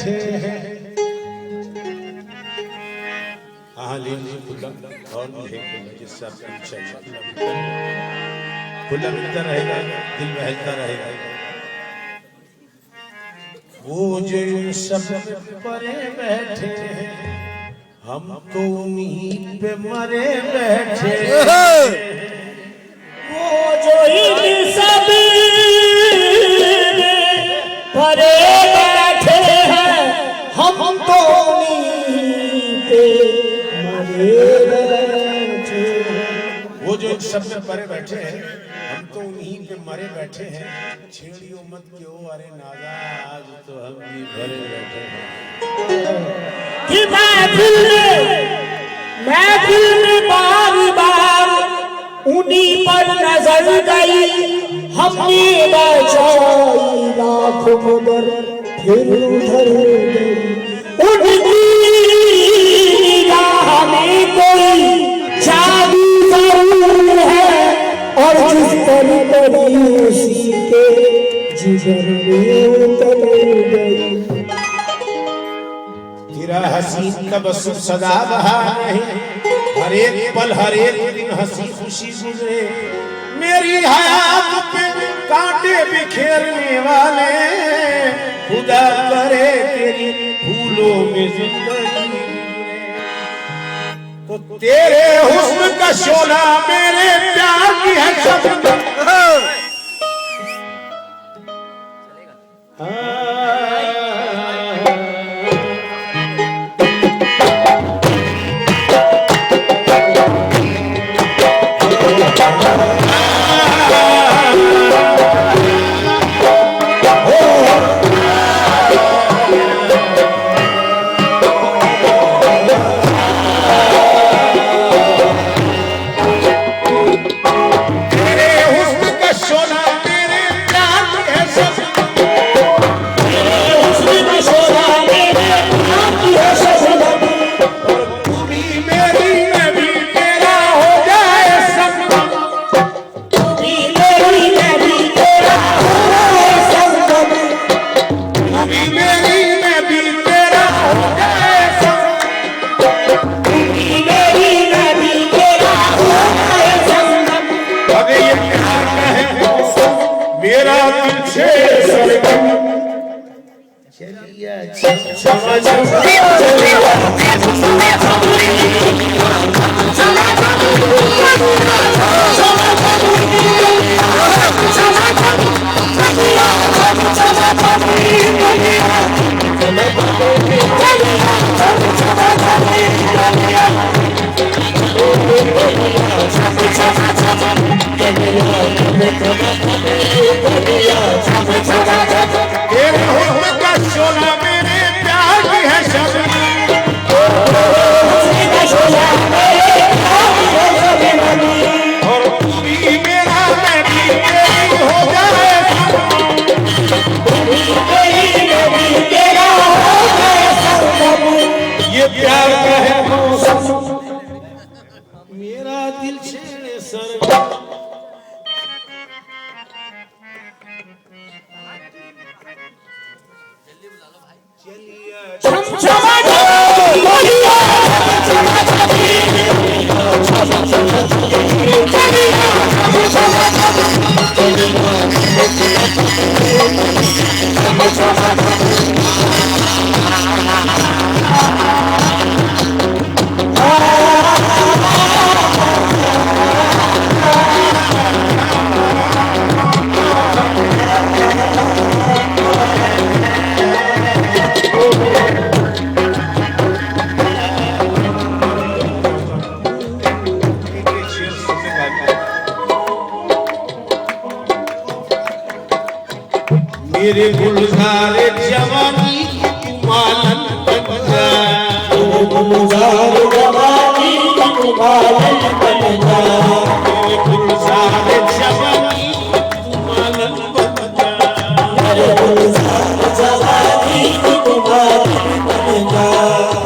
बैठे हैं। और जिससे खुला मिलता रहेगा, दिल बहलता रहेगा। वो जो सब परे बैठे हैं, हम तो उन्हीं पे मरे बैठे। वो जो इन सब परे बैठे हैं, हम तो उन्हीं पे मरे बैठे। वो जो इन सब में परे बैठे हैं, हम तो उन्हीं पे मरे बैठे हैं। छेड़ियो मत क्यों अरे नादा, आज तो हम भी भरे बैठे हैं। कि महफिल में बार बार उन्हीं पर नजर गई, हमने बचाई लाखों मगर फिर उधर गई। उनकी राह में कोई जादू जरूर है, और जिस पर पड़ी उसी के जिगर में उतर गई। तेरा हसीन का बस सदा बहा नहीं, हर एक पल हर एक दिन हंसी खुशी गुजरे। मेरी हयात पे कांटे बिखेरने वाले, खुदा करे तेरी फूलों में जिंदगी गुजरे। तो तेरे हुस्न का शोला मेरे प्यार की है सब। मेरे गुलजार जवानी मालन बन जा, गुलजार जवानी मालन बन जा। मेरे गुलजार जवानी मालन बन जा, मेरे गुलजार जवानी मालन बन जा।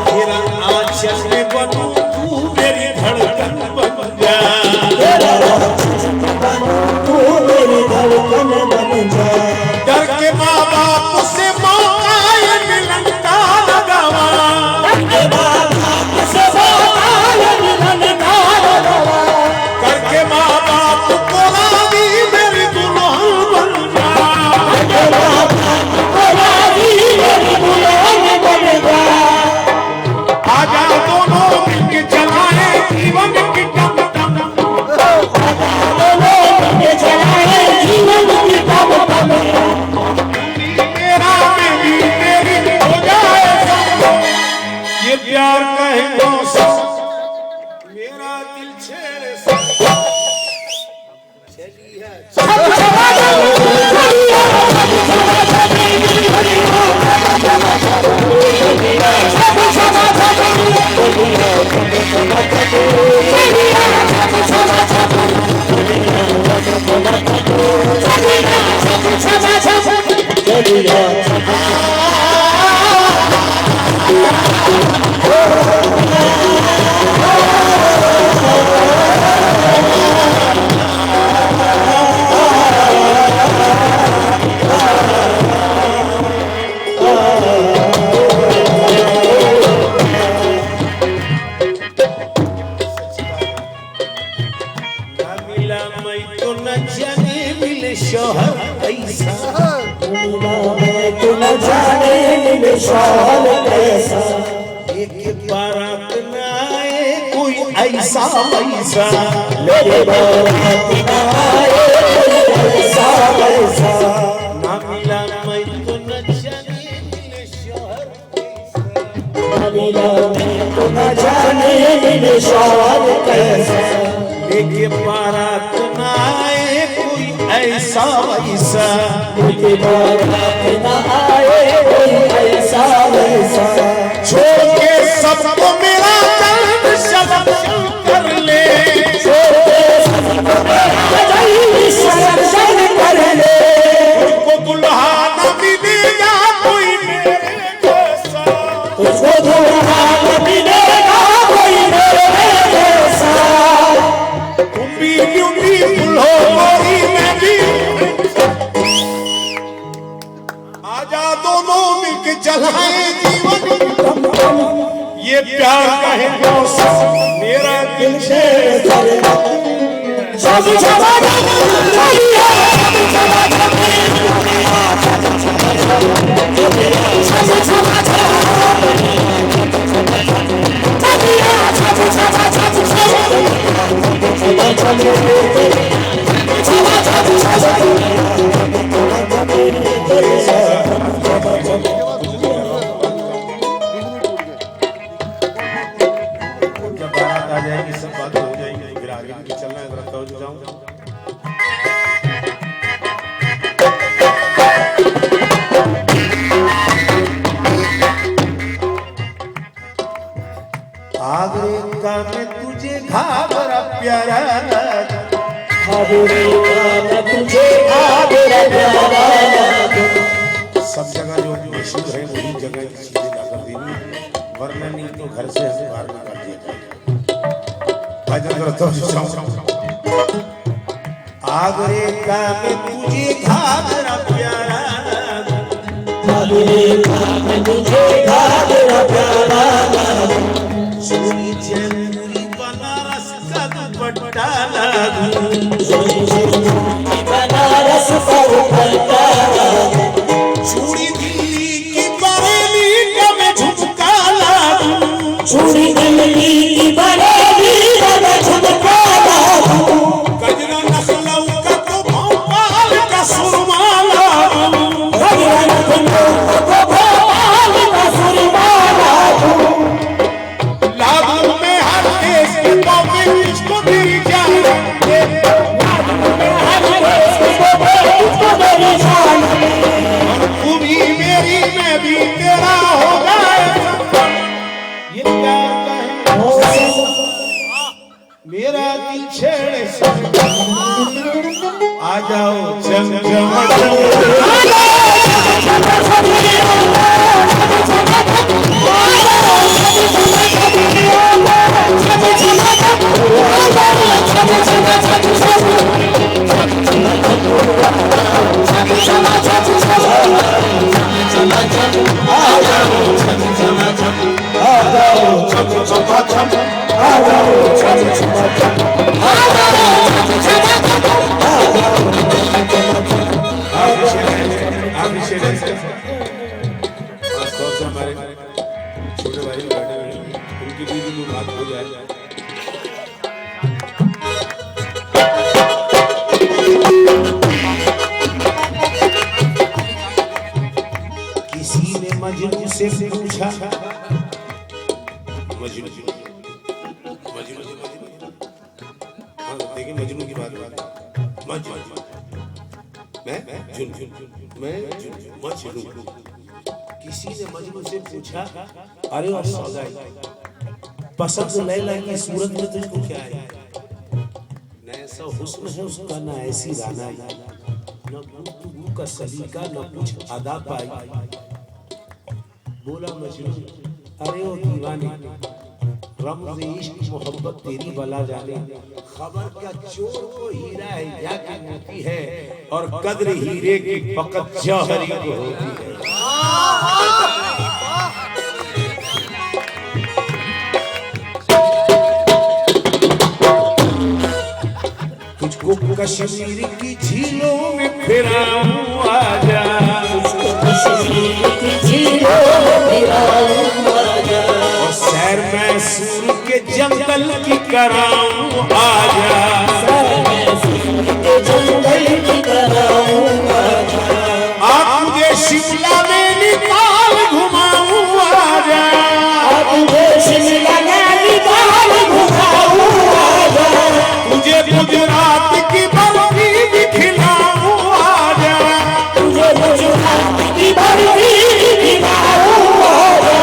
तेरा आंचल में बनूं तू मेरी धड़कन बन जा, तेरा आंचल में बनूं तू मेरी धड़कन बन जा। डर के माँ बाप से प्यार का है मौसम मेरा दिल छेड़े बारात न आए कोई ऐसा वैसा मेरे बारात न आए कोई ऐसा वैसा ना मिला मैं तो न जाने मिले शोहर ना मिला मैं तो न जाने मिले शोहर कैसा लेके बारात न आए कोई ऐसा वैसा मेरे बारात न आए कोई ऐसा वैसा छोड़ के सबको मेरा दर्द शब्द कर ले कर ले तुझको दुल्हा न मिलेगा कोई मेरे जैसा तुझको दुल्हा न मिलेगा कोई मेरे जैसा तुम भी ब्यूटीफुल हो गोरी मैं भी आजा दोनों मिलके चलाएं जीवन ये प्यार का है मौसम मेरा दिल छेड़े जब बारात आ जाएगी सब बातें हो जाएंगी फिर आगे भी चलना है जरा तो जाऊं आगरे का मैं तुझे घाघरा प्यारा आगरे का मैं तुझे आगरा प्यारा सब जगह जो मशहूर है वही जगह की चीजें जाकर देनी वरना नहीं तो घर से हमें बाहर निकाल दिया जाएगा तो आगरे का मैं तुझे घाघरा प्यारा आगरे का मैं तुझे घाघरा प्यारा चूड़ी चंदूरी बनारस का दुपट्टा लागू बनारस का दुपट्टा चूड़ी दिल्ली की बरेली का मैं झुमका लागू चूड़ी दिल्ली की बरेली का मैं झुमका लागू गजरा नखलऊ का तो भोपाल का सुरमा लागू गजरा नखलऊ का तो भोपाल का सुरमा लागू लागू में हर देश के कॉपी इसको दी जाए तू भी मेरी मैं भी तेरा होगा ये प्यार का है मेरा दिल छेड़े आ जाओ चम चम हमारे छोटे भाई बैठे हुए उनकी दीदी में बात हो जाए किसी ने मजनू से पूछा मजनू हाँ देखिए मजनू की बात मजनू मैं मजनू किसी ने मजनू से पूछा अरे और सौदाई पसंद लैला की सूरत में तुझको क्या है न ऐसा हुस्न है उसका ना ऐसी राना न गुफ्तगू का सलीका न कुछ अदा पाई बोला मजनू अरे ओ दीवाने रमज़ इश्क मोहब्बत तेरी बला जाने खबर क्या चोर को हीरा है या कि मोती है और कद्र हीरे की फकत जौहरी को होती है तुझको कश्मीर की झीलों में फिराऊं आजा कश्मीर की झीलों में फिराऊं आजा और सैर मैसूर के जंगल की कराऊं आजा सैर मैसूर के जंगल की कराऊं आजा आप मुझे शिमला में निकाल घुमाऊं आजा आप मुझे शिमला में निकाल घुमाऊं आजा मुझे गुजरात की बर्फी भी खिलाऊं आजा तुझे गुजरात की बर्फी खिलाऊं आजा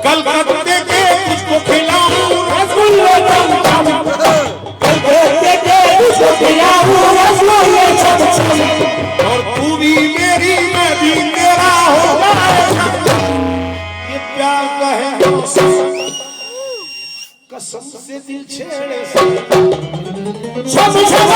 कलकत्ते के तुझको खिलाऊं रसगुल्ले चमचम कलकत्ते के तुझको खिलाऊं रसगुल्ले चमचम और तू भी मेरी मैं भी तेरा होगा ये प्यार का है कसम से दिल छेड़े छम छम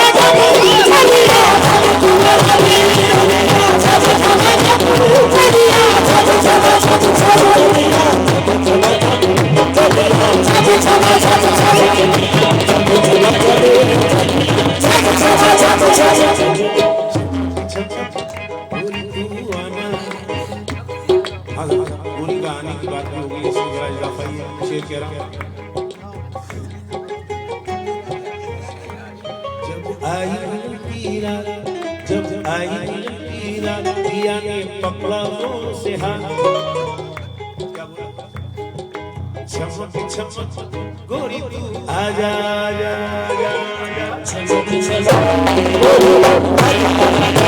पूरी कहानी की बात भी होगी इसमें जरा इजाफा ही है शेर कह रहा हूं जब आई पीरा पिया ने पकड़ा जोर से हाथ चमक चमक गोरी तू आजा आजा आजा आजा